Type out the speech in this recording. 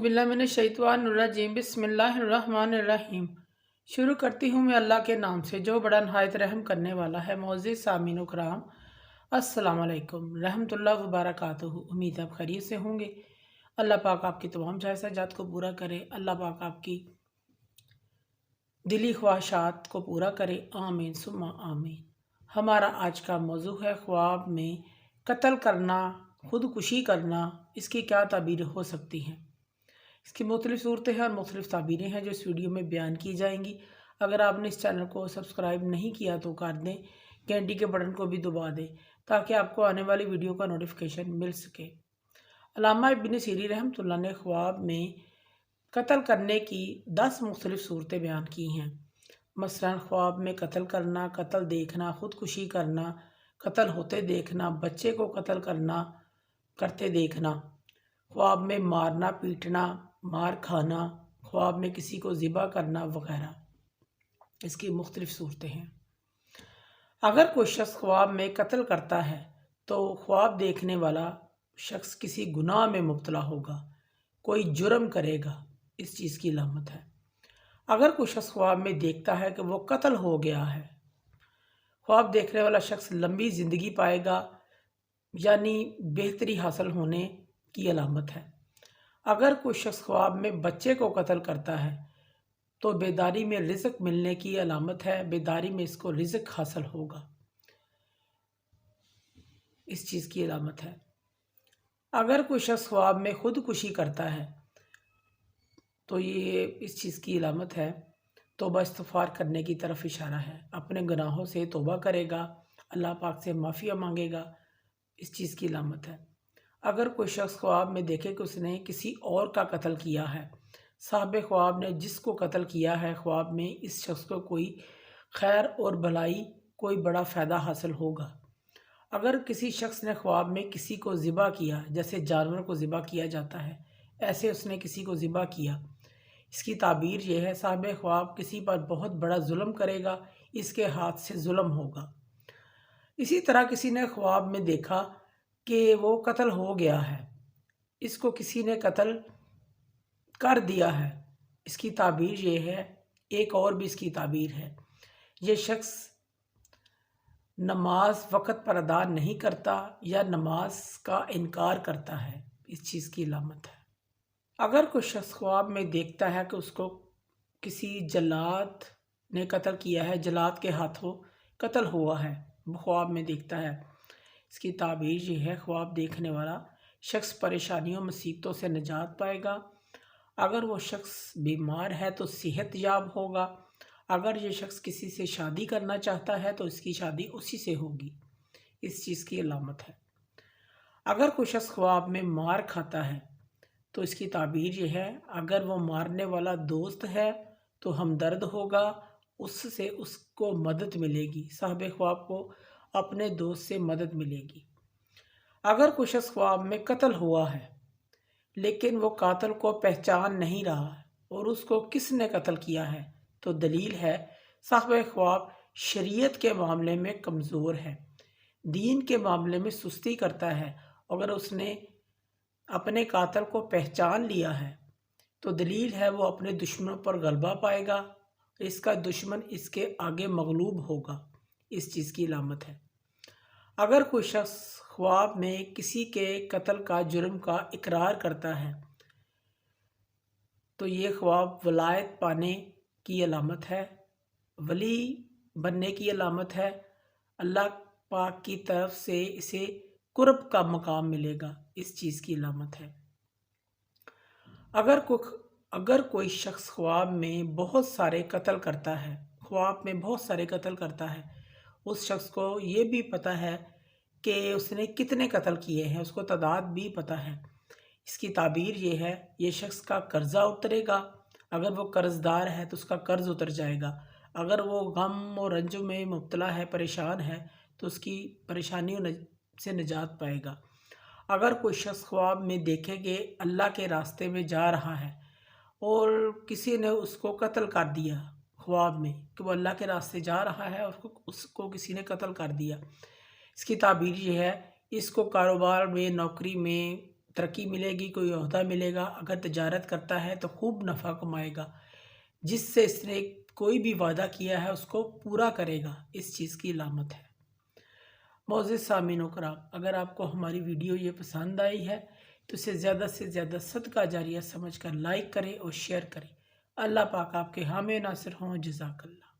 औज़ुबिल्लाहिमिनश्शैतानिर्रजीम बिस्मिल्लाहिर्रहमानिर्रहीम। शुरू करती हूँ मैं अल्लाह के नाम से जो बड़ा निहायत रहम करने वाला है। मोअज़्ज़िज़ सामीन कराम, अस्सलाम वालेकुम रहमतुल्लाहि व बरकातुहू। उम्मीद है आप खैरियत से होंगे। अल्लाह पाक आपकी तमाम ख्वाहिशात को पूरा करे। अल्लाह पाक आपकी दिली ख्वाहिशात को पूरा करे। आमीन सुम्मा आमीन। हमारा आज का मौजू है ख्वाब में कत्ल करना, खुदकुशी करना, इसकी क्या ताबीर हो सकती हैं। इसकी मुख्तलिफ़ सूरतें हैं और मुख्तलिफ़ ताबीरें हैं जो इस वीडियो में बयान की जाएंगी। अगर आपने इस चैनल को सब्सक्राइब नहीं किया तो कर दें, घंटी के बटन को भी दबा दें ताकि आपको आने वाली वीडियो का नोटिफिकेशन मिल सके। अल्लामा इब्न सीरी रहमतुल्लाह ने ख्वाब में कत्ल करने की 10 मुख्तलिफ़ सूरतें बयान की हैं। मसलन ख्वाब में कत्ल करना, कत्ल देखना, खुदकुशी करना, कत्ल होते देखना, बच्चे को कत्ल करना करते देखना, ख्वाब में मारना पीटना, मार खाना, ख्वाब में किसी को ज़िबा करना वगैरह, इसकी मुख्तलिफ़ सूरतें हैं। अगर कोई शख्स ख्वाब में कत्ल करता है तो ख्वाब देखने वाला शख्स किसी गुनाह में मुब्तला होगा, कोई जुर्म करेगा, इस चीज़ की अलामत है। अगर कोई शख्स ख्वाब में देखता है कि वो कत्ल हो गया है, ख्वाब देखने वाला शख्स लंबी ज़िंदगी पाएगा, यानी बेहतरी हासिल होने की अलामत है। अगर कोई शख्स ख्वाब में बच्चे को कत्ल करता है तो बेदारी में रिज़्क मिलने की अलामत है, बेदारी में इसको रिज़्क हासिल होगा, इस चीज़ की अलामत है। अगर कोई शख्स ख्वाब में खुदकुशी करता है तो ये इस चीज़ की अलामत है, तौबा इस्तग़फ़ार करने की तरफ इशारा है। अपने गुनाहों से तौबा करेगा, अल्लाह पाक से माफ़िया मांगेगा, इस चीज़ की अलामत है। अगर कोई शख्स ख्वाब में देखे कि उसने किसी और का कत्ल किया है, साहिब ख्वाब ने जिसको कत्ल किया है, ख्वाब में इस शख्स को कोई खैर और भलाई, कोई बड़ा फ़ायदा हासिल होगा। अगर किसी शख्स ने ख्वाब में किसी को ज़िबा किया, जैसे जानवर को ज़िबा किया जाता है, ऐसे उसने किसी को ज़िबा किया, इसकी ताबीर यह है साहिब ख्वाब किसी पर बहुत बड़ा जुल्म करेगा, इसके हाथ से जुल्म होगा। इसी तरह किसी ने ख्वाब में देखा कि वो कत्ल हो गया है, इसको किसी ने कत्ल कर दिया है, इसकी ताबीर ये है। एक और भी इसकी ताबीर है, ये शख्स नमाज वक़्त पर अदा नहीं करता या नमाज का इनकार करता है, इस चीज़ की अलामत है। अगर कोई शख्स ख्वाब में देखता है कि उसको किसी जल्लाद ने कत्ल किया है, जल्लाद के हाथों कत्ल हुआ है, वो ख्वाब में देखता है, इसकी ताबीर ये है ख्वाब देखने वाला शख्स परेशानियों मुसीबतों से निजात पाएगा। अगर वो शख्स बीमार है तो सेहत याब होगा। अगर ये शख्स किसी से शादी करना चाहता है तो इसकी शादी उसी से होगी, इस चीज़ की अलामत है। अगर कोई शख्स ख्वाब में मार खाता है तो इसकी ताबीर ये है, अगर वो मारने वाला दोस्त है तो हमदर्द होगा, उससे उसको मदद मिलेगी, साहिब ख्वाब को अपने दोस्त से मदद मिलेगी। अगर कोई शख्स ख्वाब में कत्ल हुआ है लेकिन वो कातिल को पहचान नहीं रहा है और उसको किसने कत्ल किया है, तो दलील है साहिब ख्वाब शरीयत के मामले में कमज़ोर है, दीन के मामले में सुस्ती करता है। अगर उसने अपने कातिल को पहचान लिया है तो दलील है वो अपने दुश्मनों पर गलबा पाएगा, इसका दुश्मन इसके आगे मगलूब होगा, इस चीज़ की अलामत है। अगर कोई शख्स ख्वाब में किसी के कत्ल का जुर्म का इकरार करता है तो ये ख्वाब वलायत पाने की अलामत है, वली बनने की अलामत है। अल्लाह पाक की तरफ से इसे कुर्ब का मकाम मिलेगा, इस चीज़ की अलामत है। अगर कोई शख्स ख्वाब में बहुत सारे कत्ल करता है, ख्वाब में बहुत सारे कत्ल करता है, उस शख्स को ये भी पता है कि उसने कितने कत्ल किए हैं, उसको तादाद भी पता है, इसकी ताबीर ये है, ये शख्स का कर्ज़ा उतरेगा। अगर वो कर्ज़दार है तो उसका कर्ज़ उतर जाएगा। अगर वो गम और रंज में मुब्तला है, परेशान है, तो उसकी परेशानियों से निजात पाएगा। अगर कोई शख्स ख्वाब में देखे कि अल्लाह के रास्ते में जा रहा है और किसी ने उसको कत्ल कर दिया, ख्वाब में कि वो अल्लाह के रास्ते जा रहा है और उसको किसी ने कत्ल कर दिया, इसकी ताबीर ये है, इसको कारोबार में, नौकरी में ترقی ملے گی، کوئی عہدہ ملے گا۔ اگر تجارت کرتا ہے تو خوب نفع کمائے گا، جس سے اس نے کوئی بھی وعدہ کیا ہے اس کو پورا کرے گا، اس چیز کی علامت ہے۔ معزز سامعین و کرام، اگر آپ کو ہماری ویڈیو یہ پسند آئی ہے تو اسے زیادہ سے زیادہ صدقہ جاریہ سمجھ کر لائک کریں اور شیئر کریں۔ اللہ پاک آپ کے حامی و ناصر ہوں۔ جزاک اللہ۔